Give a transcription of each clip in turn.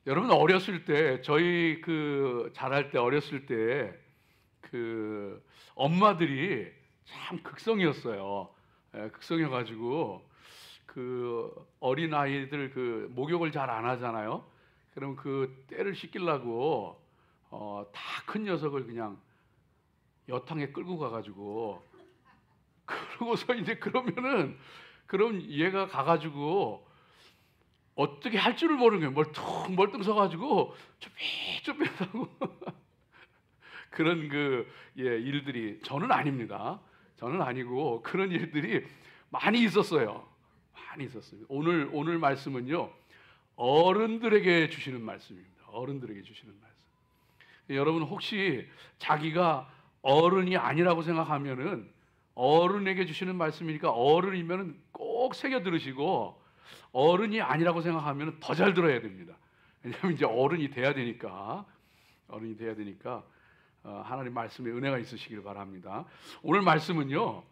여러분 어렸을 때 저희 자랄 때 어렸을 때 엄마들이 참 극성이었어요. 극성이어 가지고 어린 아이들 목욕을 잘 안 하잖아요. 그럼 때를 씻기려고 다 큰 녀석을 그냥 여탕에 끌고 가 가지고 그러고서 이제 그럼 얘가 가 가지고 어떻게 할 줄을 모르는 거예요. 멀뚱멀뚱 서 가지고 쭈뼛쭈뼛하고 그런 일들이, 저는 아닙니다. 저는 아니고 그런 일들이 많이 있었어요. 많이 있었어요. 오늘 말씀은요, 어른들에게 주시는 말씀입니다. 어른들에게 주시는 말씀. 여러분 혹시 자기가 어른이 아니라고 생각하면은, 어른에게 주시는 말씀이니까 어른이면은 꼭 새겨 들으시고, 어른이 아니라고 생각하면 더 잘 들어야 됩니다. 왜냐하면 이제 어른이 돼야 되니까 하나님 말씀에 은혜가 있으시길 바랍니다. 오늘 말씀은요,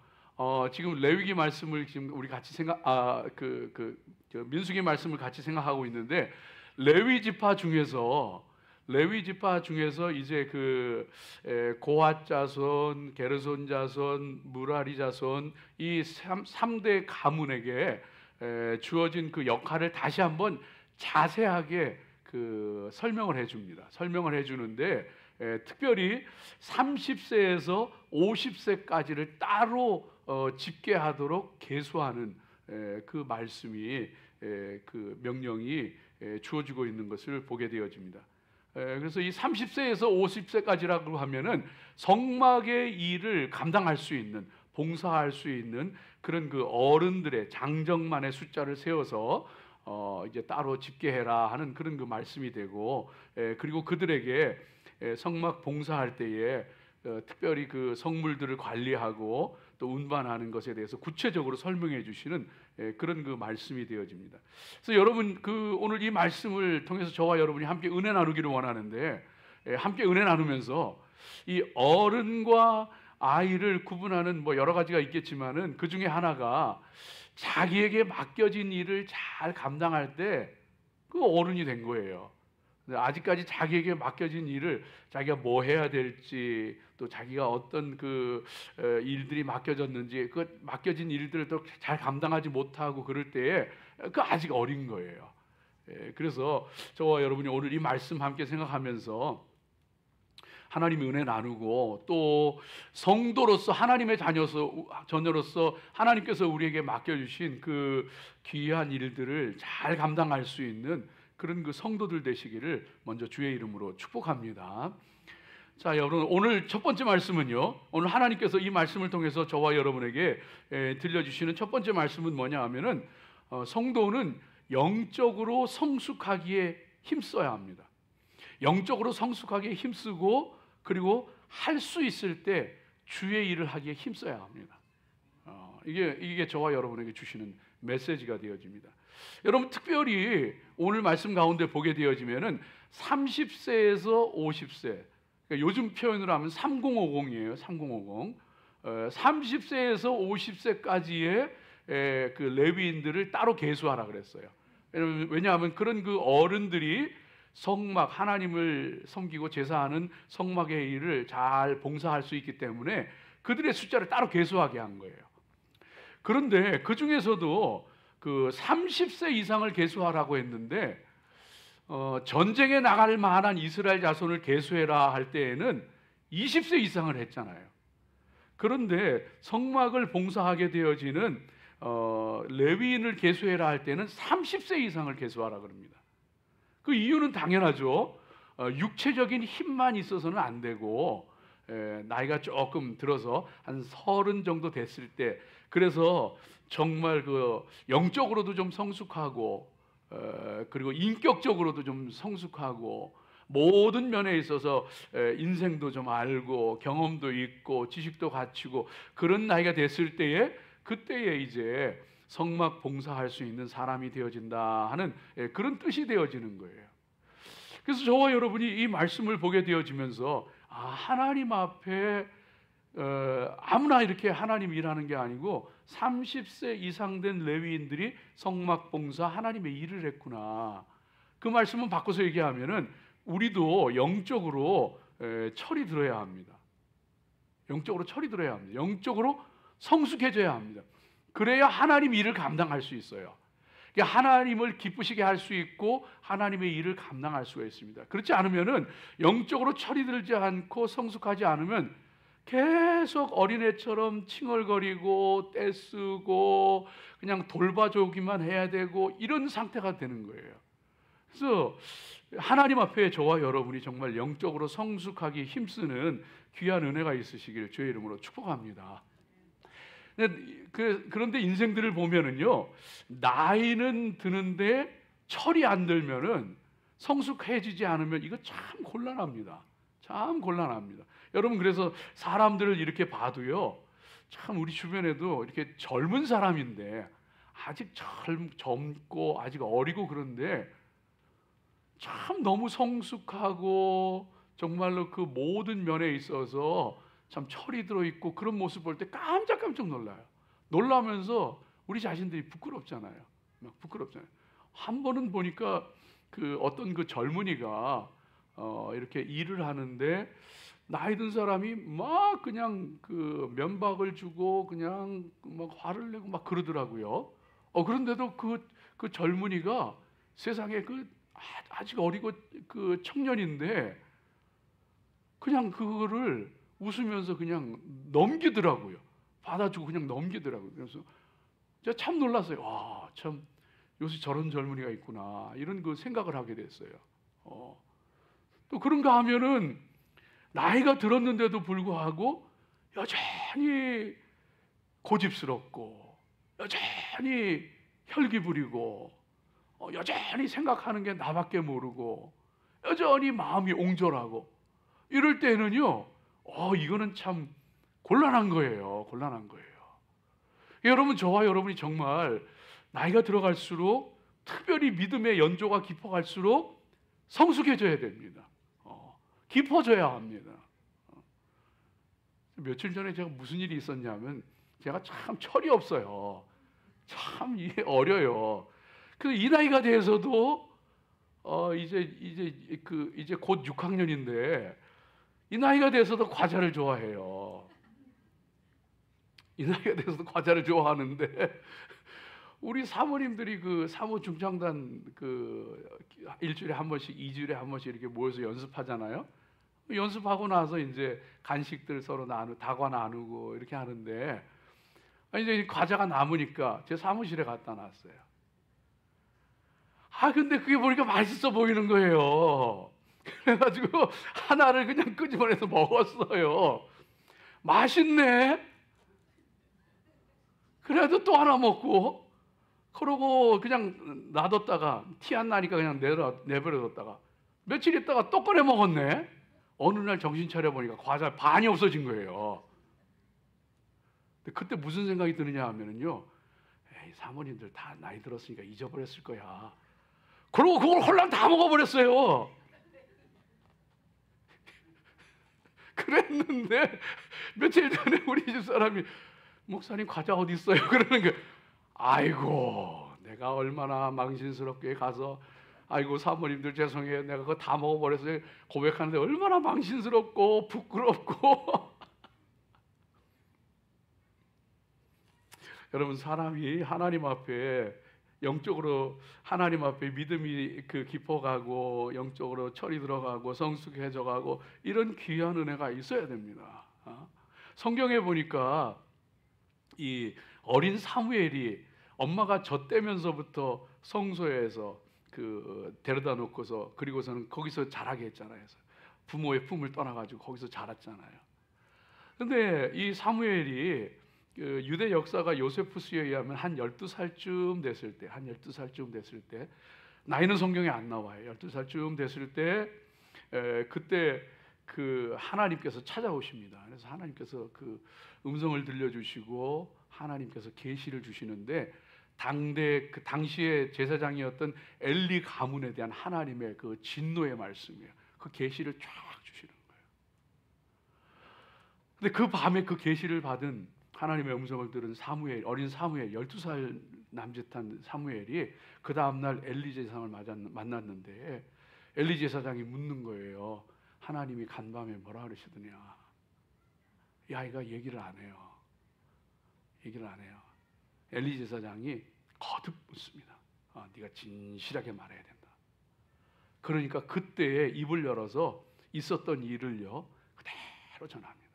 지금 레위기 말씀을 지금 우리 같이 민수기 말씀을 같이 생각하고 있는데, 레위 지파 중에서 이제 고핫 자손, 게르손 자손, 무라리 자손, 이 3대 가문에게 주어진 그 역할을 다시 한번 자세하게 설명을 해줍니다. 설명을 해주는데, 특별히 30세에서 50세까지를 따로 집계하도록 계수하는 그 말씀이, 그 명령이 주어지고 있는 것을 보게 되어집니다. 그래서 이 30세에서 50세까지라고 하면은 성막의 일을 감당할 수 있는, 봉사할 수 있는 그런 어른들의, 장정만의 숫자를 세워서 이제 따로 집계해라 하는 그런 말씀이 되고, 그리고 그들에게 성막 봉사할 때에 특별히 성물들을 관리하고 또 운반하는 것에 대해서 구체적으로 설명해 주시는 그런 말씀이 되어집니다. 그래서 여러분 오늘 이 말씀을 통해서 저와 여러분이 함께 은혜 나누기를 원하는데, 함께 은혜 나누면서 이 어른과 아이를 구분하는 여러 가지가 있겠지만은, 그 중에 하나가 자기에게 맡겨진 일을 잘 감당할 때 어른이 된 거예요. 아직까지 자기에게 맡겨진 일을, 자기가 뭐 해야 될지, 또 자기가 어떤 일들이 맡겨졌는지, 맡겨진 일들을 또 잘 감당하지 못하고 그럴 때에 아직 어린 거예요. 그래서 저와 여러분이 오늘 이 말씀 함께 생각하면서 하나님의 은혜 나누고, 또 성도로서 하나님의 자녀로서 하나님께서 우리에게 맡겨주신 귀한 일들을 잘 감당할 수 있는 그런 성도들 되시기를 먼저 주의 이름으로 축복합니다. 자, 여러분 오늘 첫 번째 말씀은요, 오늘 하나님께서 이 말씀을 통해서 저와 여러분에게 들려주시는 첫 번째 말씀은 뭐냐 하면은, 성도는 영적으로 성숙하기에 힘써야 합니다. 영적으로 성숙하기에 힘쓰고, 그리고 할 수 있을 때 주의 일을 하기에 힘써야 합니다. 이게 저와 여러분에게 주시는 메시지가 되어집니다. 여러분 특별히 오늘 말씀 가운데 보게 되어지면은 30세에서 50세, 그러니까 요즘 표현으로 하면 3050이에요. 3050. 30세에서 50세까지의 레위인들을 따로 계수하라 그랬어요. 왜냐하면 그런 어른들이 성막, 하나님을 섬기고 제사하는 성막의 일을 잘 봉사할 수 있기 때문에 그들의 숫자를 따로 계수하게 한 거예요. 그런데 그 중에서도 30세 이상을 계수하라고 했는데, 전쟁에 나갈 만한 이스라엘 자손을 계수해라 할 때에는 20세 이상을 했잖아요. 그런데 성막을 봉사하게 되어지는 레위인을 계수해라 할 때는 30세 이상을 계수하라 그럽니다. 그 이유는 당연하죠. 육체적인 힘만 있어서는 안 되고, 나이가 조금 들어서 한 30 정도 됐을 때, 그래서 정말 영적으로도 좀 성숙하고, 그리고 인격적으로도 좀 성숙하고, 모든 면에 있어서 인생도 좀 알고 경험도 있고 지식도 갖추고 그런 나이가 됐을 때에, 그때에 이제 성막 봉사할 수 있는 사람이 되어진다 하는 그런 뜻이 되어지는 거예요. 그래서 저와 여러분이 이 말씀을 보게 되어지면서, 하나님 앞에 아무나 이렇게 하나님 일하는 게 아니고 30세 이상 된 레위인들이 성막 봉사 하나님의 일을 했구나. 그 말씀은 바꿔서 얘기하면은 우리도 영적으로 철이 들어야 합니다. 영적으로 철이 들어야 합니다. 영적으로 성숙해져야 합니다. 그래야 하나님 일을 감당할 수 있어요. 그러니까 하나님을 기쁘시게 할 수 있고 하나님의 일을 감당할 수가 있습니다. 그렇지 않으면은 영적으로 철이 들지 않고 성숙하지 않으면 계속 어린애처럼 칭얼거리고 떼쓰고 그냥 돌봐주기만 해야 되고 이런 상태가 되는 거예요. 그래서 하나님 앞에 저와 여러분이 정말 영적으로 성숙하기 힘쓰는 귀한 은혜가 있으시길 주의 이름으로 축복합니다. 그런데 인생들을 보면은요, 나이는 드는데 철이 안 들면은, 성숙해지지 않으면 이거 참 곤란합니다. 참 곤란합니다. 여러분, 그래서 사람들을 이렇게 봐도요, 참 우리 주변에도 이렇게 젊은 사람인데 아직 젊고 아직 어리고 그런데 참 너무 성숙하고 정말로 그 모든 면에 있어서 참 철이 들어있고 그런 모습 볼 때 깜짝깜짝 놀라요. 놀라면서 우리 자신들이 부끄럽잖아요. 막 부끄럽잖아요. 한 번은 보니까 그 어떤 그 젊은이가 이렇게 일을 하는데 나이 든 사람이 막 그냥 그 면박을 주고 그냥 막 화를 내고 막 그러더라고요. 그런데도 그 젊은이가 세상에 아직 어리고 그 청년인데 그냥 그거를 웃으면서 그냥 넘기더라고요. 받아주고 그냥 넘기더라고요. 그래서 제가 참 놀랐어요. 와, 참 요새 저런 젊은이가 있구나 이런 그 생각을 하게 됐어요. 또 그런가 하면은 나이가 들었는데도 불구하고 여전히 고집스럽고 여전히 혈기 부리고 여전히 생각하는 게 나밖에 모르고 여전히 마음이 옹졸하고 이럴 때는요, 이거는 참 곤란한 거예요. 곤란한 거예요. 여러분, 저와 여러분이 정말 나이가 들어갈수록 특별히 믿음의 연조가 깊어갈수록 성숙해져야 됩니다. 깊어져야 합니다. 며칠 전에 제가 무슨 일이 있었냐면 제가 참 철이 없어요. 참 이게 어려요. 그래서 이 나이가 돼서도 이제 곧 6학년인데 이 나이가 돼서도 과자를 좋아해요. 이 나이가 돼서도 과자를 좋아하는데 우리 사모님들이 그 사모 중창단 그 일주일에 한 번씩, 2주일에 한 번씩 이렇게 모여서 연습하잖아요. 연습하고 나서 이제 간식들 서로 다과 나누고 이렇게 하는데 이제 과자가 남으니까 제 사무실에 갖다 놨어요. 근데 그게 보니까 맛있어 보이는 거예요. 그래가지고 하나를 그냥 끄집어내서 먹었어요. 맛있네. 그래도 또 하나 먹고 그러고 그냥 놔뒀다가 티 안 나니까 그냥 내버려뒀다가 며칠 있다가 또 꺼내 먹었네. 어느 날 정신 차려 보니까 과자 반이 없어진 거예요. 근데 그때 무슨 생각이 드느냐 하면은요, 에이, 사모님들 다 나이 들었으니까 잊어버렸을 거야. 그러고 그걸 홀랑 다 먹어버렸어요. 그랬는데 며칠 전에 우리 집 사람이 목사님 과자 어디 있어요? 그러는 게 아이고 내가 얼마나 망신스럽게 가서 아이고 사모님들 죄송해요. 내가 그거 다 먹어버렸어요. 고백하는데 얼마나 망신스럽고 부끄럽고 여러분, 사람이 하나님 앞에 영적으로 하나님 앞에 믿음이 깊어가고 영적으로 철이 들어가고 성숙해져가고 이런 귀한 은혜가 있어야 됩니다. 성경에 보니까 이 어린 사무엘이 엄마가 젖대면서부터 성소에서 데려다 놓고서 그리고서는 거기서 자라게 했잖아요. 부모의 품을 떠나가지고 거기서 자랐잖아요. 근데 이 사무엘이 유대 역사가 요세푸스에 의하면 한 12살쯤 됐을 때 나이는 성경에 안 나와요. 12살쯤 됐을 때 그때 하나님께서 찾아오십니다. 그래서 하나님께서 음성을 들려주시고 하나님께서 계시를 주시는데 당시의 제사장이었던 엘리 가문에 대한 하나님의 진노의 말씀이에요. 그 계시를 쫙 주시는 거예요. 근데 그 밤에 그 계시를 받은 하나님의 음성을 들은 어린 사무엘 12살 남짓한 사무엘이 그 다음날 엘리 제사장을 만났는데 엘리 제사장이 묻는 거예요. 하나님이 간밤에 뭐라 그러시더냐. 이 아이가 얘기를 안 해요. 얘기를 안 해요. 엘리 제사장이 거듭 묻습니다. 네가 진실하게 말해야 된다. 그러니까 그때에 입을 열어서 있었던 일을요 그대로 전합니다.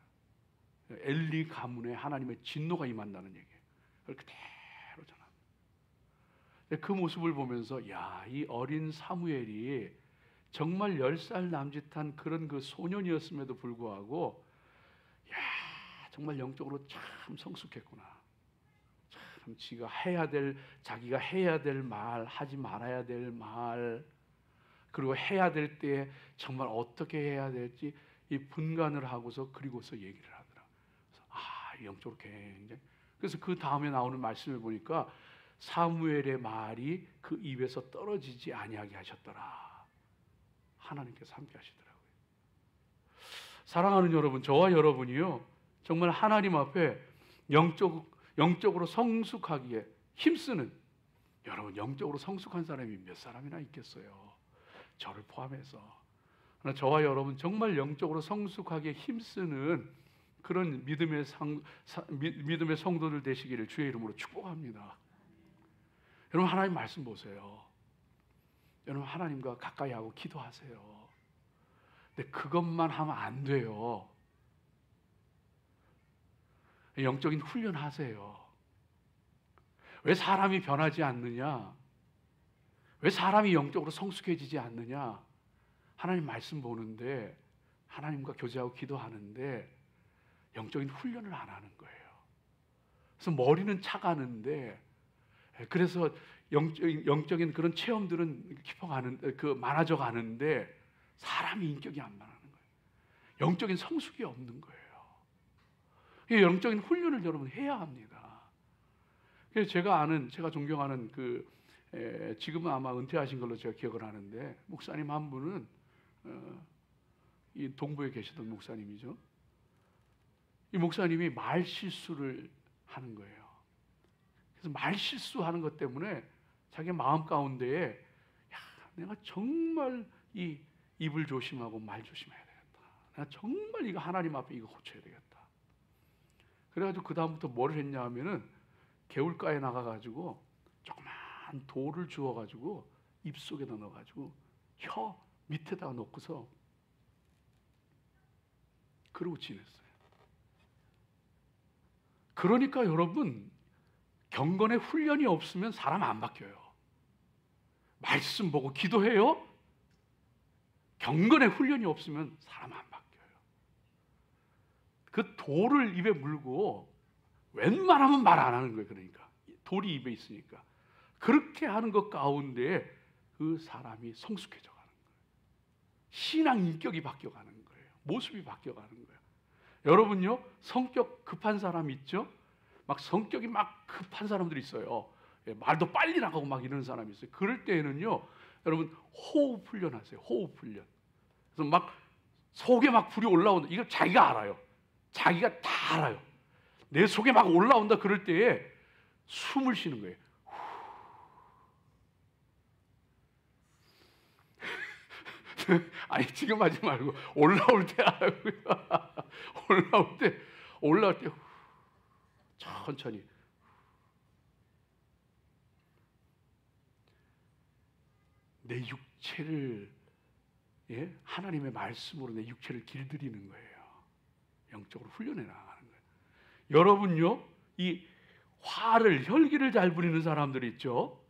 엘리 가문에 하나님의 진노가 임한다는 얘기예요. 그걸 그대로 전합니다. 그 모습을 보면서 야, 이 어린 사무엘이 정말 10살 남짓한 그런 그 소년이었음에도 불구하고 야, 정말 영적으로 참 성숙했구나. 참 자기가 해야 될 말, 하지 말아야 될 말, 그리고 해야 될 때에 정말 어떻게 해야 될지 이 분간을 하고서 그리고서 얘기를 하더라. 그래서 영적으로 굉장히. 그래서 그 다음에 나오는 말씀을 보니까 사무엘의 말이 그 입에서 떨어지지 아니하게 하셨더라. 하나님께서 함께 하시더라고요. 사랑하는 여러분, 저와 여러분이요 정말 하나님 앞에 영적으로 성숙하기에 힘쓰는, 여러분 영적으로 성숙한 사람이 몇 사람이나 있겠어요. 저를 포함해서. 그러나 저와 여러분 정말 영적으로 성숙하게 힘쓰는 그런 믿음의 성도들 되시기를 주의 이름으로 축복합니다. 여러분 하나님 말씀 보세요. 여러분 하나님과 가까이 하고 기도하세요. 근데 그것만 하면 안 돼요. 영적인 훈련하세요. 왜 사람이 변하지 않느냐? 왜 사람이 영적으로 성숙해지지 않느냐? 하나님 말씀 보는데, 하나님과 교제하고 기도하는데 영적인 훈련을 안 하는 거예요. 그래서 머리는 차가는데, 그래서 영적인 그런 체험들은 많아져 가는데 사람이 인격이 안 변하는 거예요. 영적인 성숙이 없는 거예요. 영적인 훈련을 여러분 해야 합니다. 그래서 제가 존경하는 지금은 아마 은퇴하신 걸로 제가 기억을 하는데 목사님 한 분은 이 동부에 계시던 목사님이죠. 이 목사님이 말 실수를 하는 거예요. 그래서 말 실수하는 것 때문에 자기 마음 가운데에 내가 정말 이 입을 조심하고 말 조심해야 되겠다. 내가 정말 이거 하나님 앞에 이거 고쳐야 되겠다. 그래가지고 그 다음부터 뭘 했냐 하면은 개울가에 나가가지고 조그만 돌을 주워가지고 입속에다 넣어가지고 혀 밑에다가 놓고서 그러고 지냈어요. 그러니까 여러분 경건의 훈련이 없으면 사람 안 바뀌어요. 말씀 보고 기도해요. 경건의 훈련이 없으면 사람 안 바뀌어요. 그 돌을 입에 물고 웬만하면 말 안 하는 거예요. 그러니까 돌이 입에 있으니까 그렇게 하는 것 가운데 그 사람이 성숙해져 가는 거예요. 신앙 인격이 바뀌어가는 거예요. 모습이 바뀌어가는 거예요. 여러분요 성격 급한 사람 있죠? 막 성격이 막 급한 사람들이 있어요. 말도 빨리 나가고 막 이러는 사람이 있어요. 그럴 때에는요 여러분 호흡 훈련하세요. 호흡 훈련. 그래서 막 속에 막 불이 올라온다. 이걸 자기가 알아요. 자기가 다 알아요. 내 속에 막 올라온다 그럴 때에 숨을 쉬는 거예요. 아니 지금 하지 말고 올라올 때 하라고요. 올라올 때 천천히. 내 육체를 하나님의 말씀으로 내 육체를 길들이는 거예요. 영적으로 훈련해 나가는 거예요. 여러분요, 이 혈기를 잘 부리는 사람들 있죠.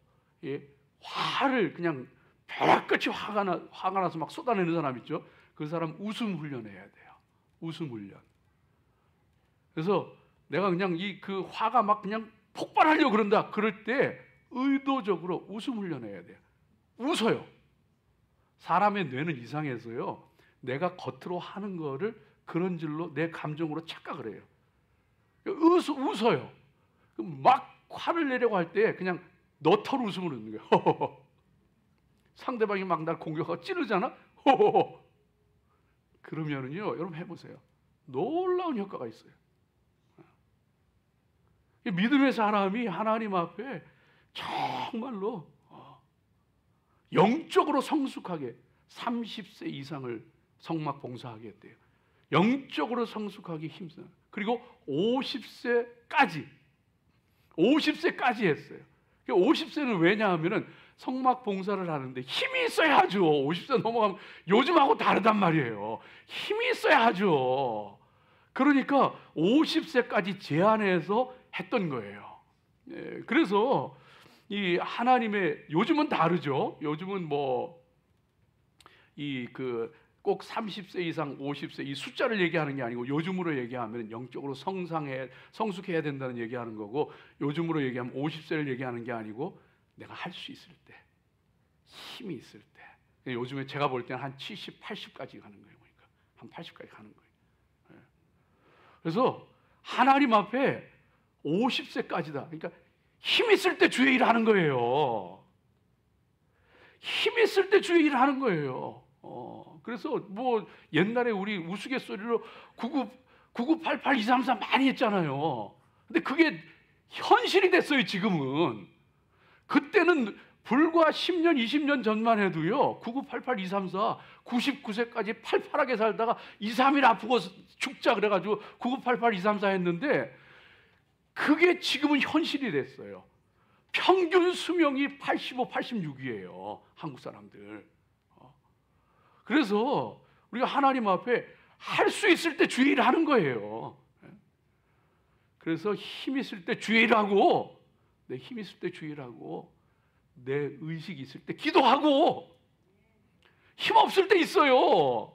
화를 그냥 벼락같이 화가 나서 막 쏟아내는 사람 있죠. 그 사람 웃음 훈련해야 돼요. 웃음 훈련. 그래서 내가 그냥 그 화가 막 그냥 폭발하려고 그런다. 그럴 때 의도적으로 웃음 훈련해야 돼요. 웃어요. 사람의 뇌는 이상해서요. 내가 겉으로 하는 거를 그런 줄로 내 감정으로 착각을 해요. 웃어요. 막 화를 내려고 할 때 그냥 너털 웃음을 웃는 거예요. 상대방이 막 날 공격하고 찌르잖아. 그러면은요, 여러분 해보세요. 놀라운 효과가 있어요. 믿음의 사람이 하나님 앞에 정말로 영적으로 성숙하게 30세 이상을 성막 봉사하게 했대요. 영적으로 성숙하게 힘써. 그리고 50세까지 했어요. 50세는 왜냐하면은 성막 봉사를 하는데 힘이 있어야 하죠. 50세 넘어가면 요즘하고 다르단 말이에요. 힘이 있어야 하죠. 그러니까 50세까지 제한해서 했던 거예요. 예, 그래서 이 하나님의, 요즘은 다르죠. 요즘은 뭐 이 꼭 30세 이상 50세 이 숫자를 얘기하는 게 아니고, 요즘으로 얘기하면 영적으로 성숙해야 된다는 얘기하는 거고, 요즘으로 얘기하면 50세를 얘기하는 게 아니고 내가 할 수 있을 때, 힘이 있을 때. 요즘에 제가 볼 때는 한 70, 80까지 가는 거예요. 그러니까 한 80까지 가는 거예요. 예. 그래서 하나님 앞에 50세까지다. 그러니까 힘 있을 때 주의 일을 하는 거예요. 힘 있을 때 주의 일을 하는 거예요. 그래서 뭐 옛날에 우리 우스갯소리로 9988-233 많이 했잖아요. 근데 그게 현실이 됐어요, 지금은. 그때는 불과 10년, 20년 전만 해도요, 9988-234, 99세까지 팔팔하게 살다가 2, 3일 아프고 죽자 그래가지고 9988-234 했는데, 그게 지금은 현실이 됐어요. 평균 수명이 85, 86이에요. 한국 사람들. 그래서 우리가 하나님 앞에 할 수 있을 때 주의 일을 하는 거예요. 그래서 힘 있을 때 주의 일하고, 내 힘 있을 때 주의 일하고, 내 의식이 있을 때 기도하고, 힘 없을 때 있어요.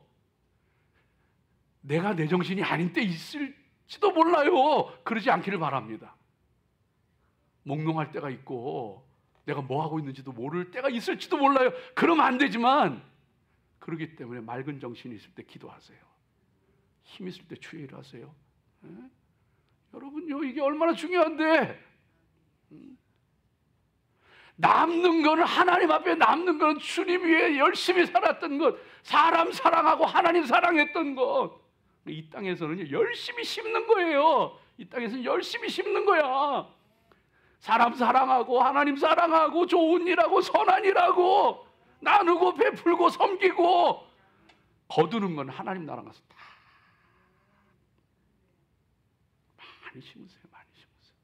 내가 내 정신이 아닌 때 있을지도 몰라요. 그러지 않기를 바랍니다. 몽롱할 때가 있고 내가 뭐 하고 있는지도 모를 때가 있을지도 몰라요. 그러면 안 되지만, 그렇기 때문에 맑은 정신이 있을 때 기도하세요. 힘 있을 때 주의를 하세요. 에? 여러분요, 이게 얼마나 중요한데. 남는 거는, 하나님 앞에 남는 거는 주님 위해 열심히 살았던 것, 사람 사랑하고 하나님 사랑했던 것. 이 땅에서는 열심히 심는 거예요. 이 땅에서는 열심히 심는 거야. 사람 사랑하고 하나님 사랑하고 좋은 일하고 선한 일하고 나누고 베풀고 섬기고, 거두는 건 하나님 나라 가서 다 많이 심으세요. 많이 심으세요.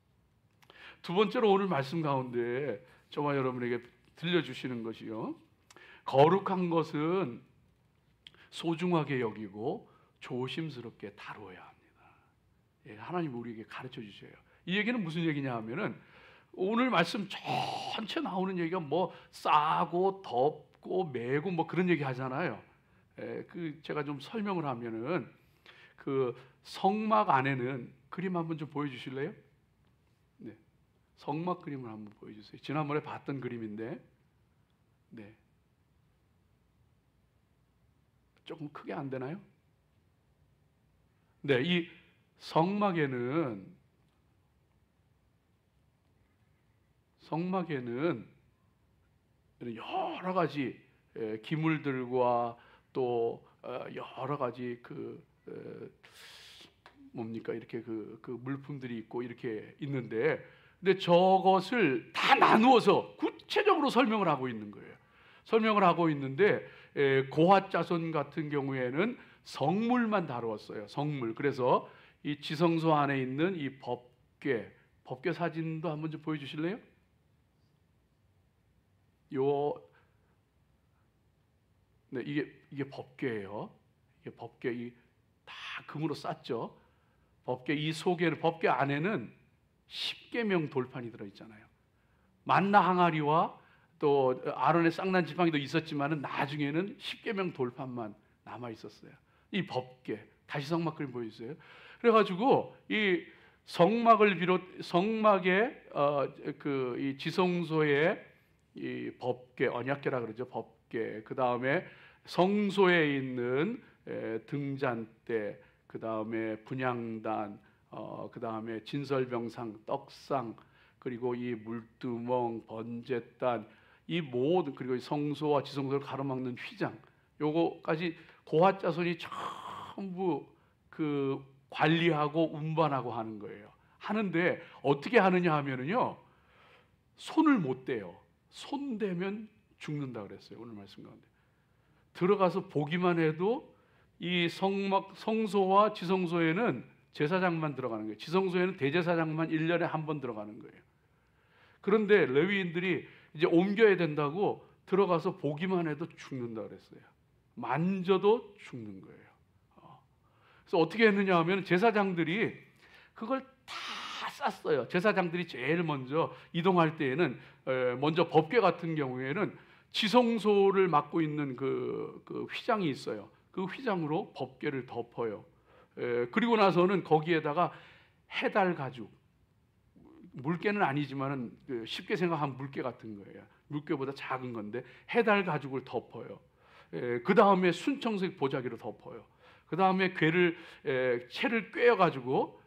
두 번째로 오늘 말씀 가운데 저와 여러분에게 들려주시는 것이요, 거룩한 것은 소중하게 여기고 조심스럽게 다루어야 합니다. 예, 하나님 우리에게 가르쳐 주셔요. 이 얘기는 무슨 얘기냐 하면은, 오늘 말씀 전체 나오는 얘기가 뭐 싸고 덮고 매고 뭐 그런 얘기 하잖아요. 제가 좀 설명을 하면은, 그 성막 안에는, 그림 한번 좀 보여주실래요? 네, 성막 그림을 한번 보여주세요. 지난번에 봤던 그림인데, 네, 조금 크게 안 되나요? 네, 이 성막에는 여러 가지 기물들과 또 여러 가지 뭡니까, 이렇게 그 물품들이 있고 이렇게 있는데, 근데 저것을 다 나누어서 구체적으로 설명을 하고 있는 거예요. 설명을 하고 있는데, 고핫 자손 같은 경우에는 성물만 다루었어요. 성물. 그래서 이 지성소 안에 있는 이 법궤 사진도 한번 좀 보여주실래요? 네, 이게 법궤예요. 이게 법궤, 다 금으로 쌌죠. 법궤, 이 속에는, 법궤 안에는 10계명 돌판이 들어 있잖아요. 만나 항아리와 또 아론의 쌍난 지팡이도 있었지만은 나중에는 10계명 돌판만 남아 있었어요. 이 법궤, 다시 성막 그림 보여주세요. 그래가지고 이 성막의 이 지성소의 이 법궤, 언약궤라 그러죠. 법궤. 그 다음에 성소에 있는 등잔대, 그 다음에 분향단, 그 다음에 진설병상, 떡상, 그리고 이 물두멍, 번제단, 이 모든, 그리고 성소와 지성소를 가로막는 휘장, 요거까지 고핫 자손이 전부 그 관리하고 운반하고 하는 거예요. 하는데 어떻게 하느냐 하면은요, 손을 못 대요. 손 대면 죽는다 그랬어요. 오늘 말씀 가운데. 들어가서 보기만 해도 이 성소와 지성소에는 제사장만 들어가는 거예요. 지성소에는 대제사장만 1년에 한 번 들어가는 거예요. 그런데 레위인들이 이제 옮겨야 된다고 들어가서 보기만 해도 죽는다 그랬어요. 만져도 죽는 거예요. 그래서 어떻게 했느냐 하면 제사장들이 그걸 다 쌌어요. 제사장들이 제일 먼저 이동할 때에는 먼저 법궤 같은 경우에는 지성소를 맡고 있는 그 휘장이 있어요. 그 휘장으로 법궤를 덮어요. 그리고 나서는 거기에다가 해달 가죽, 물개는 아니지만은 쉽게 생각하면 물개 같은 거예요. 물개보다 작은 건데 해달 가죽을 덮어요. 그 다음에 순청색 보자기로 덮어요. 그 다음에 채를 꿰어가지고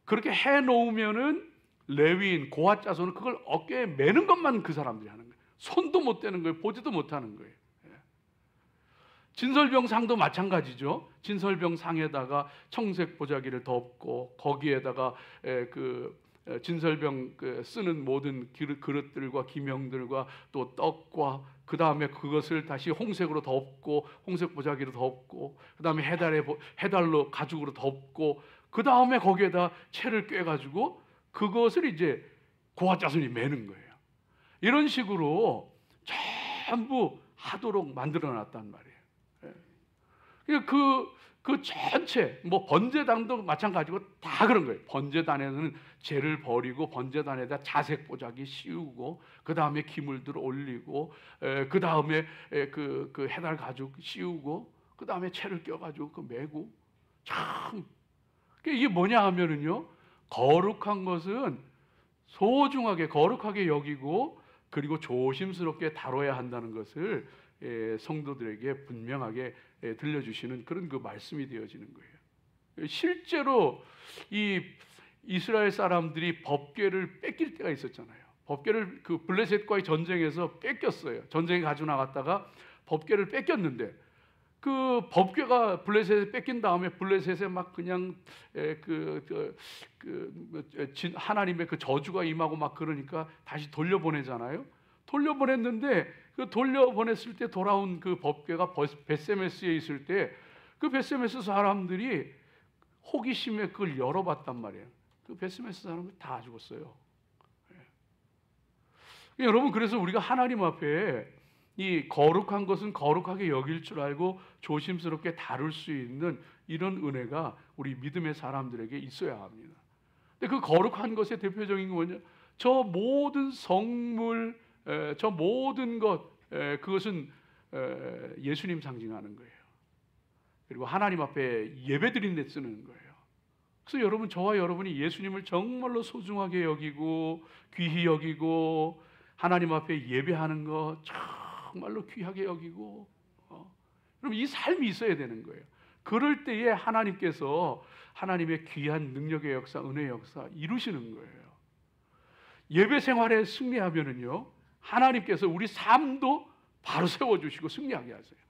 그렇게 해 놓으면은 레위인 고핫 자손은 그걸 어깨에 매는 것만 그 사람들이 하는 거예요. 손도 못 대는 거예요. 보지도 못하는 거예요. 진설병상도 마찬가지죠. 진설병상에다가 청색 보자기를 덮고 거기에다가 진설병 쓰는 모든 그릇들과 기명들과 또 떡과 그 다음에 그것을 다시 홍색으로 덮고 홍색 보자기로 덮고 그 다음에 해달로 가죽으로 덮고 그 다음에 거기에다 채를 꿰가지고 그것을 이제 고핫 자손이 매는 거예요. 이런 식으로 전부 하도록 만들어놨단 말이에요. 그 전체 뭐 번제단도 마찬가지고 다 그런 거예요. 번제단에는 죄를 버리고 번제단에다 자색 보자기 씌우고 그 다음에 기물들 올리고 그 다음에 그 해달 가죽 씌우고 그 다음에 채를 껴가지고 그 메고 참 이게 뭐냐 하면은요 거룩한 것은 소중하게 거룩하게 여기고 그리고 조심스럽게 다뤄야 한다는 것을 성도들에게 분명하게 들려주시는 그런 그 말씀이 되어지는 거예요. 실제로 이 이스라엘 사람들이 법궤를 뺏길 때가 있었잖아요. 법궤를 그 블레셋과의 전쟁에서 뺏겼어요. 전쟁에 가지고 나갔다가 법궤를 뺏겼는데 그 법궤가 블레셋에 뺏긴 다음에 블레셋에 막 그냥 하나님의 그 저주가 임하고 막 그러니까 다시 돌려보내잖아요. 돌려보냈는데 그 돌려보냈을 때 돌아온 그 법궤가 벳세메스에 있을 때 그 벳세메스 사람들이 호기심에 그걸 열어봤단 말이에요. 그 벳세메스 사람들 다 죽었어요. 여러분 그래서 우리가 하나님 앞에 이 거룩한 것은 거룩하게 여길 줄 알고 조심스럽게 다룰 수 있는 이런 은혜가 우리 믿음의 사람들에게 있어야 합니다. 근데 그 거룩한 것의 대표적인 게 뭐냐? 저 모든 성물, 저 모든 것, 그것은 예수님 상징하는 거예요. 그리고 하나님 앞에 예배드린 데 쓰는 거예요. 그래서 여러분, 저와 여러분이 예수님을 정말로 소중하게 여기고 귀히 여기고 하나님 앞에 예배하는 것 정말로 귀하게 여기고 그럼 이 삶이 있어야 되는 거예요. 그럴 때에 하나님께서 하나님의 귀한 능력의 역사, 은혜의 역사 이루시는 거예요. 예배 생활에 승리하면은요 하나님께서 우리 삶도 바로 세워주시고 승리하게 하세요.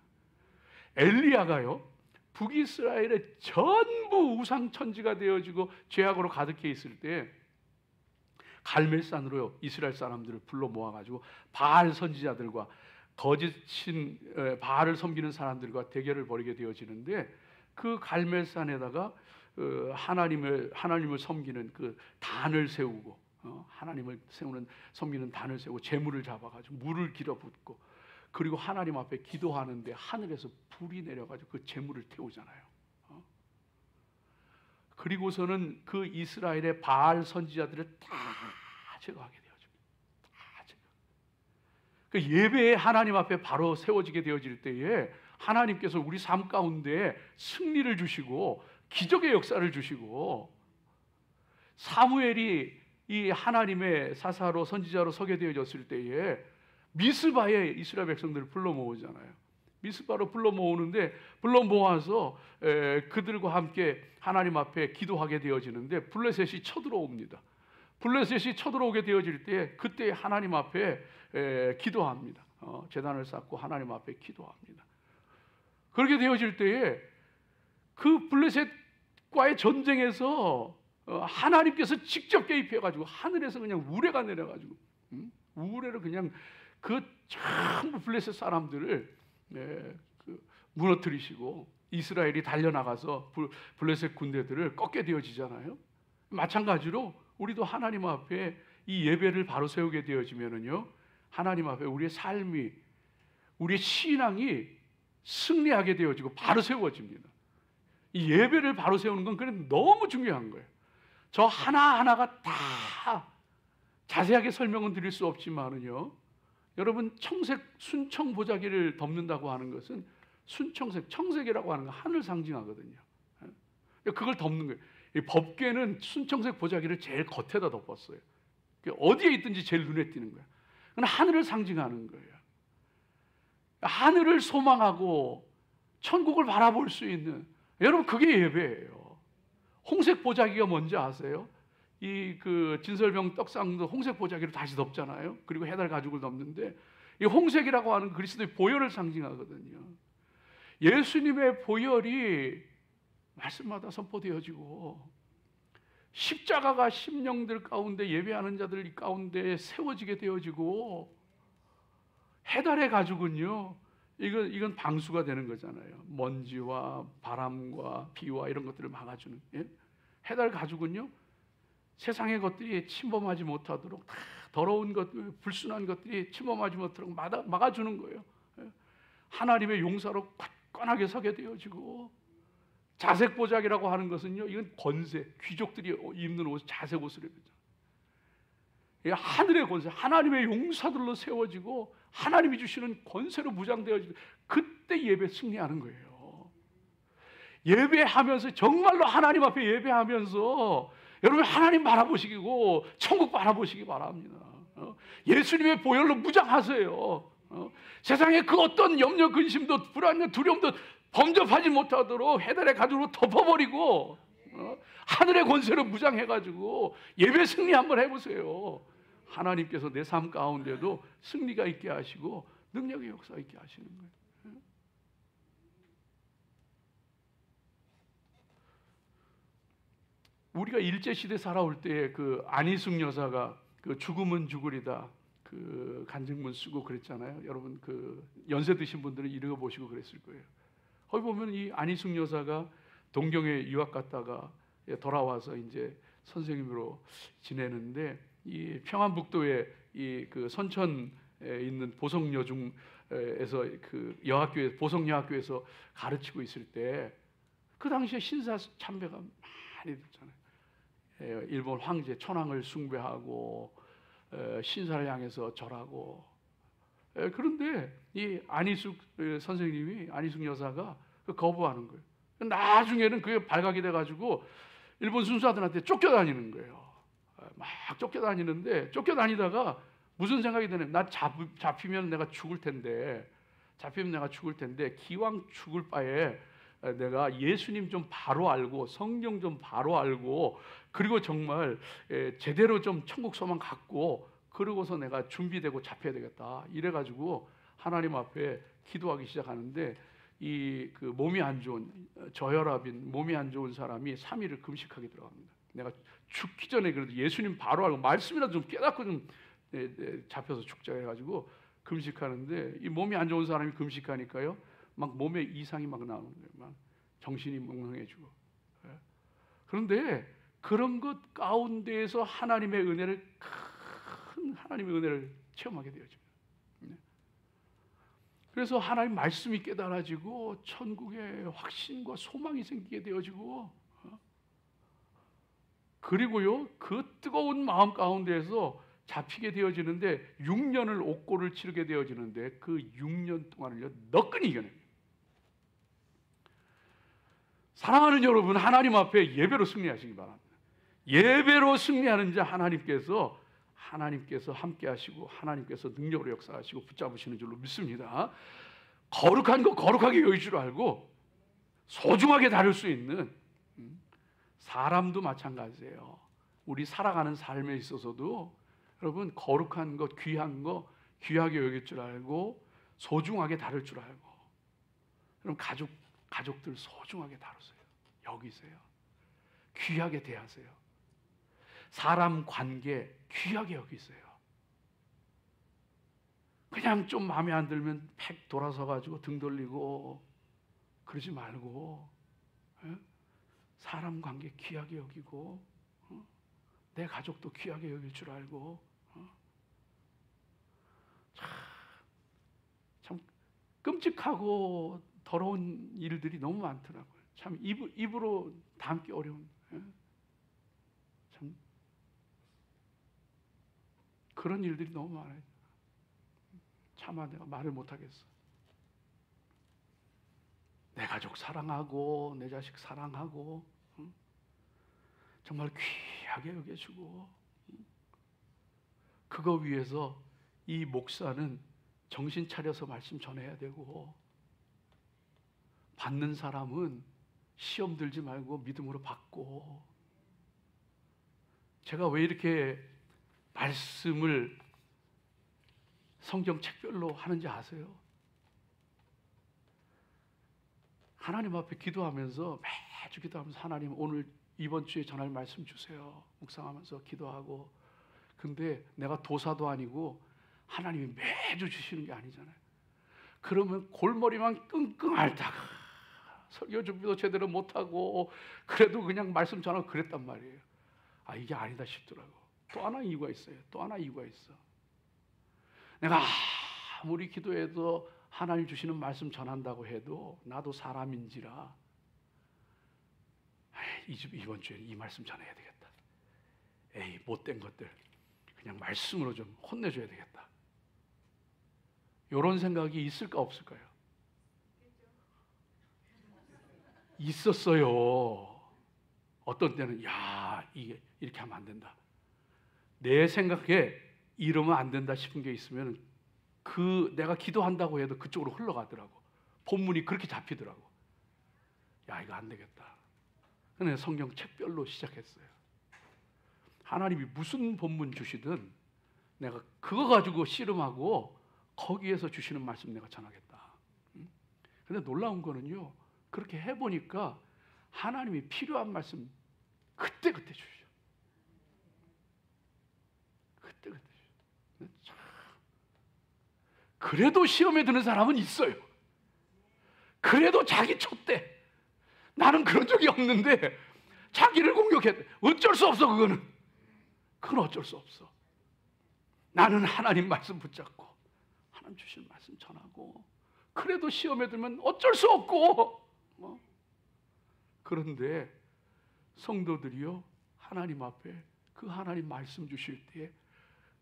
엘리야가요 북이스라엘의 전부 우상천지가 되어지고 죄악으로 가득해 있을 때 갈멜산으로 이스라엘 사람들을 불러 모아가지고 바알 선지자들과 거짓신 바알을 섬기는 사람들과 대결을 벌이게 되어지는데 그 갈멜산에다가 하나님을 섬기는 그 단을 세우고 하나님을 섬기는 단을 세우고 제물을 잡아가지고 물을 길어 붓고 그리고 하나님 앞에 기도하는데 하늘에서 불이 내려가지고 그 제물을 태우잖아요. 그리고서는 그 이스라엘의 바알 선지자들을 다 제거하게 되어집니다. 다 제거. 그 예배에 하나님 앞에 바로 세워지게 되어질 때에 하나님께서 우리 삶 가운데 승리를 주시고 기적의 역사를 주시고 사무엘이 이 하나님의 사사로 선지자로 서게 되어졌을 때에 미스바에 이스라엘 백성들을 불러 모으잖아요. 미스바로 불러 모으는데 불러 모아서 그들과 함께 하나님 앞에 기도하게 되어지는데 블레셋이 쳐들어옵니다. 블레셋이 쳐들어오게 되어질 때 그때 하나님 앞에 기도합니다. 제단을 쌓고 하나님 앞에 기도합니다. 그렇게 되어질 때에 그 블레셋과의 전쟁에서 하나님께서 직접 개입해가지고 하늘에서 그냥 우레가 내려가지고 우레로 그냥 그 전부 블레셋 사람들을 무너뜨리시고 이스라엘이 달려나가서 블레셋 군대들을 꺾게 되어지잖아요. 마찬가지로 우리도 하나님 앞에 이 예배를 바로 세우게 되어지면은요, 하나님 앞에 우리의 삶이, 우리의 신앙이 승리하게 되어지고 바로 세워집니다. 이 예배를 바로 세우는 건 그냥 너무 중요한 거예요. 저 하나하나가 다 자세하게 설명은 드릴 수 없지만은요, 여러분, 순청 보자기를 덮는다고 하는 것은 순청색, 청색이라고 하는 건 하늘 상징하거든요. 그걸 덮는 거예요. 이 법궤는 순청색 보자기를 제일 겉에다 덮었어요. 어디에 있든지 제일 눈에 띄는 거예요. 그건 하늘을 상징하는 거예요. 하늘을 소망하고 천국을 바라볼 수 있는, 여러분, 그게 예배예요. 홍색 보자기가 뭔지 아세요? 이 진설병 떡상도 홍색 보자기로 다시 덮잖아요. 그리고 해달 가죽을 덮는데, 이 홍색이라고 하는 그리스도의 보혈을 상징하거든요. 예수님의 보혈이 말씀마다 선포되어지고 십자가가 심령들 가운데, 예배하는 자들 가운데 세워지게 되어지고, 해달의 가죽은요, 이건 방수가 되는 거잖아요. 먼지와 바람과 비와 이런 것들을 막아주는, 해달 가죽은요, 세상의 것들이 침범하지 못하도록, 다 더러운 것들, 불순한 것들이 침범하지 못하도록 막아주는 거예요. 하나님의 용사로 굳건하게 서게 되어지고, 자색 보자기라고 하는 것은요, 이건 권세, 귀족들이 입는 옷, 자색 옷을 입죠. 하늘의 권세, 하나님의 용사들로 세워지고 하나님이 주시는 권세로 무장되어지고, 그때 예배 승리하는 거예요. 예배하면서, 정말로 하나님 앞에 예배하면서 여러분, 하나님 바라보시고 천국 바라보시기 바랍니다. 예수님의 보혈로 무장하세요. 세상에 그 어떤 염려, 근심도, 불안도, 두려움도 범접하지 못하도록 해달의 가죽으로 덮어버리고, 하늘의 권세로 무장해가지고 예배 승리 한번 해보세요. 하나님께서 내 삶 가운데도 승리가 있게 하시고 능력의 역사 있게 하시는 거예요. 우리가 일제시대 살아올 때 안희숙 여사가 죽음은 죽으리다 간증문 쓰고 그랬잖아요. 여러분, 연세 드신 분들은 읽어보시고 그랬을 거예요. 거기 보면 이 안희숙 여사가 동경에 유학 갔다가 돌아와서 이제 선생님으로 지내는데, 이 평안북도에 선천에 있는 보성여중에서 여학교에, 보성여학교에서 가르치고 있을 때, 그 당시에 신사 참배가 많이 됐잖아요. 일본 황제 천황을 숭배하고 신사를 향해서 절하고. 그런데 이 안희숙 선생님이, 안희숙 여사가 거부하는 거예요. 나중에는 그게 발각이 돼가지고 일본 순사들한테 쫓겨다니는 거예요. 막 쫓겨다니는데, 쫓겨다니다가 무슨 생각이 드냐면, 나 잡히면 내가 죽을 텐데, 기왕 죽을 바에 내가 예수님 좀 바로 알고, 성경 좀 바로 알고, 그리고 정말 제대로 좀 천국 소망 갖고, 그러고서 내가 준비되고 잡혀야 되겠다. 이래가지고 하나님 앞에 기도하기 시작하는데, 몸이 안 좋은, 저혈압인 몸이 안 좋은 사람이 3일을 금식하게 들어갑니다. 내가 죽기 전에 그래도 예수님 바로 알고 말씀이라도 좀 깨닫고 좀 잡혀서 죽자 해가지고 금식하는데, 이 몸이 안 좋은 사람이 금식하니까요, 막 몸에 이상이 막 나오는 거예요. 막 정신이 멍멍해지고. 그런데 그런 것 가운데에서 하나님의 은혜를, 큰 하나님의 은혜를 체험하게 되어집니다. 그래서 하나님 말씀이 깨달아지고 천국의 확신과 소망이 생기게 되어지고, 그리고요, 그 뜨거운 마음 가운데에서 잡히게 되어지는데, 6년을 옥고를 치르게 되어지는데, 그 6년 동안을요 너끈히 이겨냅니다. 사랑하는 여러분, 하나님 앞에 예배로 승리하시기 바랍니다. 예배로 승리하는 자 하나님께서 함께 하시고, 하나님께서 능력으로 역사하시고 붙잡으시는 줄로 믿습니다. 거룩한 거 거룩하게 여길 줄 알고 소중하게 다룰 수 있는, 사람도 마찬가지예요. 우리 살아가는 삶에 있어서도 여러분, 거룩한 것, 귀한 거 귀하게 여길 줄 알고 소중하게 다룰 줄 알고, 여러분, 가족들 소중하게 다루세요. 여기세요. 귀하게 대하세요. 사람 관계 귀하게 여기세요. 그냥 좀 마음에 안 들면 팩 돌아서 가지고 등 돌리고 그러지 말고, 사람 관계 귀하게 여기고, 내 가족도 귀하게 여길 줄 알고, 참 끔찍하고 더러운 일들이 너무 많더라고요. 참 입으로 담기 어려운, 참 그런 일들이 너무 많아요. 차마 내가 말을 못하겠어. 내 가족 사랑하고 내 자식 사랑하고, 정말 귀하게 여겨주고, 그거 위해서 이 목사는 정신 차려서 말씀 전해야 되고, 받는 사람은 시험 들지 말고 믿음으로 받고. 제가 왜 이렇게 말씀을 성경 책별로 하는지 아세요? 하나님 앞에 기도하면서, 매주 기도하면서, 하나님 오늘 이번 주에 전할 말씀 주세요 묵상하면서 기도하고. 근데 내가 도사도 아니고 하나님이 매주 주시는 게 아니잖아요. 그러면 골머리만 끙끙 앓다가 설교 준비도 제대로 못하고 그래도 그냥 말씀 전하고 그랬단 말이에요. 이게 아니다 싶더라고. 또 하나 이유가 있어요. 또 하나 이유가 있어. 내가 아무리 기도해도 하나님 주시는 말씀 전한다고 해도 나도 사람인지라, 이번 주에 이 말씀 전해야 되겠다. 못된 것들 그냥 말씀으로 좀 혼내줘야 되겠다. 이런 생각이 있을까 없을까요? 있었어요. 어떤 때는 이게 이렇게 하면 안 된다. 내 생각에 이러면 안 된다 싶은 게 있으면 내가 기도한다고 해도 그쪽으로 흘러가더라고. 본문이 그렇게 잡히더라고. 이거 안 되겠다. 그래서 성경 책별로 시작했어요. 하나님이 무슨 본문 주시든 내가 그거 가지고 씨름하고 거기에서 주시는 말씀 내가 전하겠다. 근데 놀라운 거는요, 그렇게 해보니까 하나님이 필요한 말씀 그때그때 주시죠. 그때그때 주시죠. 그래도 시험에 드는 사람은 있어요. 그래도 자기 촛대. 나는 그런 적이 없는데 자기를 공격해. 어쩔 수 없어. 그건 어쩔 수 없어. 나는 하나님 말씀 붙잡고 하나님 주신 말씀 전하고, 그래도 시험에 들면 어쩔 수 없고. 그런데 성도들이요, 하나님 앞에 그 하나님 말씀 주실 때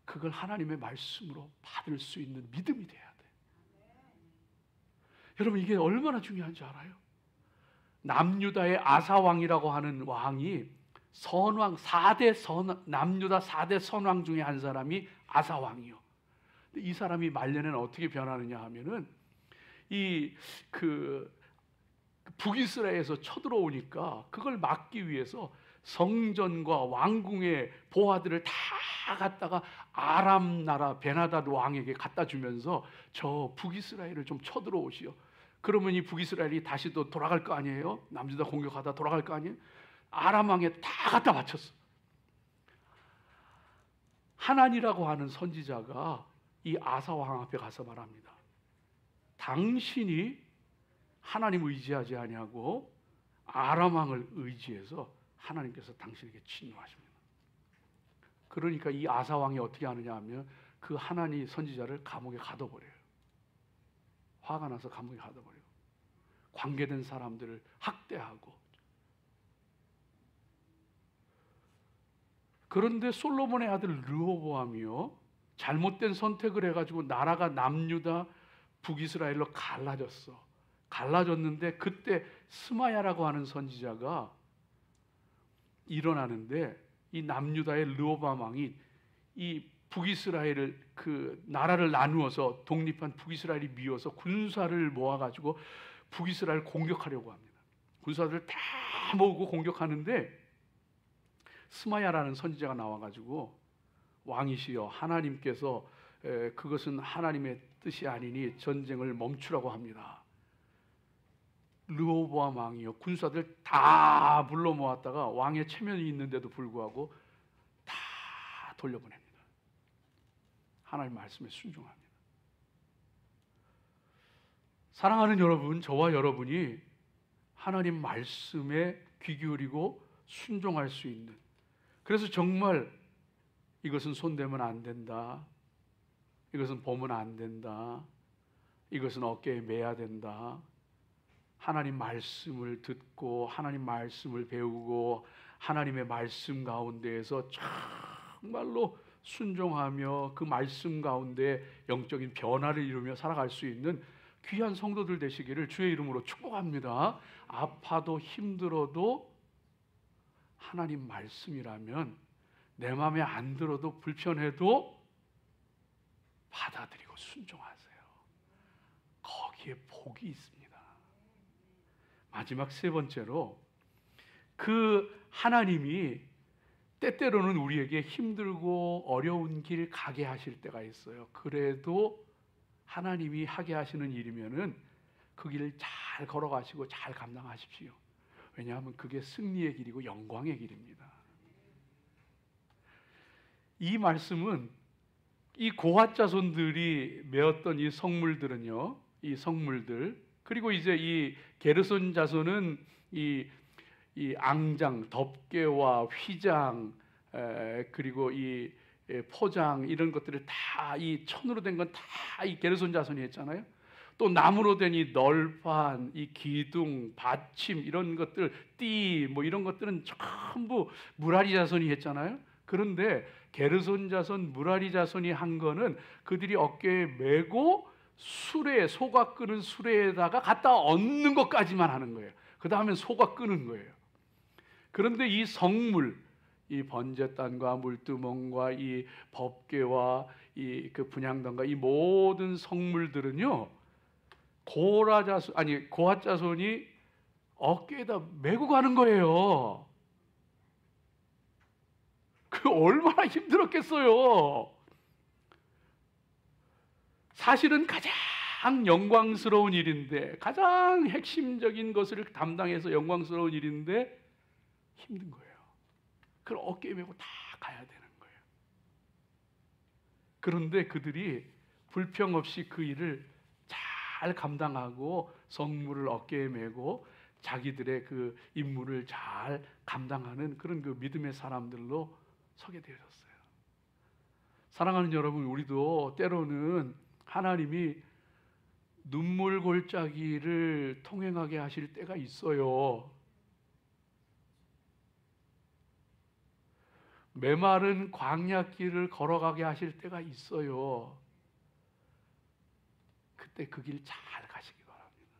그걸 하나님의 말씀으로 받을 수 있는 믿음이 돼야 돼. 여러분, 이게 얼마나 중요한지 알아요? 남유다의 아사왕이라고 하는 왕이 선왕 4대 남유다 4대 선왕 중에 한 사람이 아사왕이요. 이 사람이 말년에는 어떻게 변하느냐 하면은, 북이스라엘에서 쳐들어오니까 그걸 막기 위해서 성전과 왕궁의 보화들을 다 갖다가 아람 나라 베나다드 왕에게 갖다 주면서 저 북이스라엘을 좀 쳐들어오시오. 그러면 이 북이스라엘이 다시 또 돌아갈 거 아니에요? 남유다 공격하다 돌아갈 거 아니에요? 아람 왕에 다 갖다 바쳤어. 하난이라고 하는 선지자가 이 아사 왕 앞에 가서 말합니다. 당신이 하나님을 의지하지 아니하고 아람 왕을 의지해서 하나님께서 당신에게 진노하십니다. 그러니까 이 아사 왕이 어떻게 하느냐 하면 그 하나니 선지자를 감옥에 가둬버려요. 화가 나서 감옥에 가둬버려요. 관계된 사람들을 학대하고. 그런데 솔로몬의 아들 르호보암이요, 잘못된 선택을 해가지고 나라가 남유다 북이스라엘로 갈라졌는데 그때 스마야라고 하는 선지자가 일어나는데, 이 남유다의 르호보암 왕이 이 북이스라엘을 나라를 나누어서 독립한 북이스라엘이 미워서 군사를 모아가지고 북이스라엘 공격하려고 합니다. 군사들을 다 모으고 공격하는데 스마야라는 선지자가 나와가지고, 왕이시여, 하나님께서 그것은 하나님의 뜻이 아니니 전쟁을 멈추라고 합니다. 르호보암 왕이요, 군사들 다 불러 모았다가 왕의 체면이 있는데도 불구하고 다 돌려보냅니다. 하나님 말씀에 순종합니다. 사랑하는 여러분, 저와 여러분이 하나님 말씀에 귀 기울이고 순종할 수 있는, 그래서 정말 이것은 손대면 안 된다, 이것은 보면 안 된다, 이것은 어깨에 매야 된다, 하나님 말씀을 듣고 하나님 말씀을 배우고 하나님의 말씀 가운데에서 정말로 순종하며 그 말씀 가운데 영적인 변화를 이루며 살아갈 수 있는 귀한 성도들 되시기를 주의 이름으로 축복합니다. 아파도 힘들어도 하나님 말씀이라면, 내 마음에 안 들어도 불편해도 받아들이고 순종하세요. 거기에 복이 있습니다. 마지막 세 번째로, 그 하나님이 때때로는 우리에게 힘들고 어려운 길 가게 하실 때가 있어요. 그래도 하나님이 하게 하시는 일이면은 그 길을 잘 걸어가시고 잘 감당하십시오. 왜냐하면 그게 승리의 길이고 영광의 길입니다. 이 말씀은 이 고핫 자손들이 메었던 이 성물들은요, 이 성물들, 그리고 이제 이 게르손 자손은 이 앙장, 덮개와 휘장, 그리고 이 포장, 이런 것들을 다 이 천으로 된 건 다 이 게르손 자손이 했잖아요. 또 나무로 된 이 널판, 이 기둥, 받침, 이런 것들, 띠, 뭐 이런 것들은 전부 무라리 자손이 했잖아요. 그런데 게르손 자손, 무라리 자손이 한 거는 그들이 어깨에 메고 수레, 소가 끄는 수레에다가 갖다 얹는 것까지만 하는 거예요. 그 다음엔 소가 끄는 거예요. 그런데 이 성물, 이 번제단과 물두멍과 이 법궤와 이 그 분향단과 이 모든 성물들은요, 고핫 자손이 어깨에다 메고 가는 거예요. 그 얼마나 힘들었겠어요. 사실은 가장 영광스러운 일인데, 가장 핵심적인 것을 담당해서 영광스러운 일인데 힘든 거예요. 그걸 어깨에 메고 다 가야 되는 거예요. 그런데 그들이 불평 없이 그 일을 잘 감당하고 성물을 어깨에 메고 자기들의 그 임무를 잘 감당하는 그런 그 믿음의 사람들로 서게 되었어요. 사랑하는 여러분, 우리도 때로는 하나님이 눈물 골짜기를 통행하게 하실 때가 있어요. 메마른 광야길을 걸어가게 하실 때가 있어요. 그때 그 길 잘 가시기 바랍니다.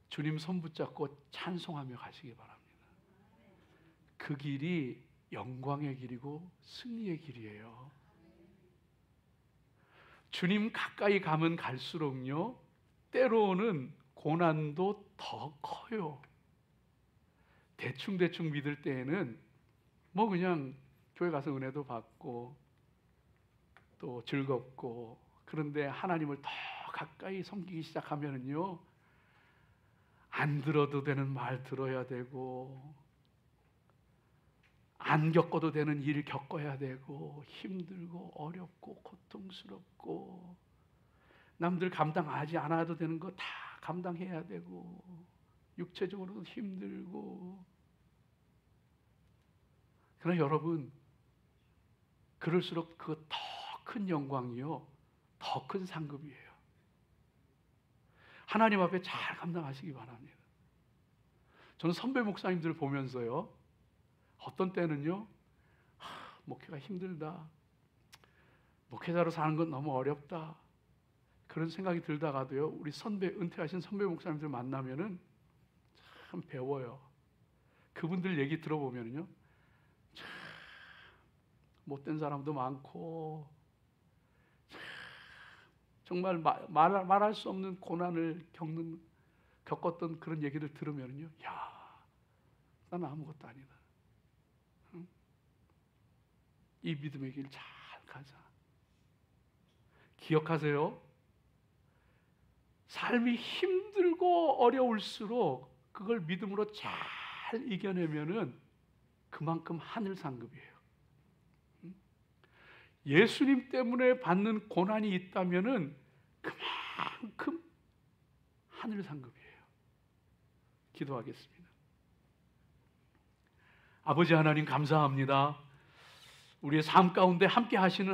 주님 손 붙잡고 찬송하며 가시기 바랍니다. 그 길이 영광의 길이고 승리의 길이에요. 주님 가까이 가면 갈수록요, 때로는 고난도 더 커요. 대충 믿을 때에는 뭐 그냥 교회 가서 은혜도 받고 또 즐겁고, 그런데 하나님을 더 가까이 섬기기 시작하면은요, 안 들어도 되는 말 들어야 되고, 안 겪어도 되는 일 겪어야 되고, 힘들고 어렵고 고통스럽고, 남들 감당하지 않아도 되는 거 다 감당해야 되고, 육체적으로도 힘들고. 그러나 여러분, 그럴수록 그 더 큰 영광이요, 더 큰 상급이에요. 하나님 앞에 잘 감당하시기 바랍니다. 저는 선배 목사님들 보면서요, 어떤 때는요, 목회가 힘들다, 목회자로 사는 건 너무 어렵다, 그런 생각이 들다가도요, 우리 은퇴하신 선배 목사님들 만나면은 참 배워요. 그분들 얘기 들어보면요, 참 못된 사람도 많고, 정말 말할 수 없는 고난을 겪었던 그런 얘기를 들으면요, 야, 나는 아무것도 아니다. 응? 이 믿음의 길 잘 가자. 기억하세요. 삶이 힘들고 어려울수록 그걸 믿음으로 잘 이겨내면은 그만큼 하늘 상급이에요. 예수님 때문에 받는 고난이 있다면은 그만큼 하늘 상급이에요. 기도하겠습니다. 아버지 하나님 감사합니다. 우리의 삶 가운데 함께 하시는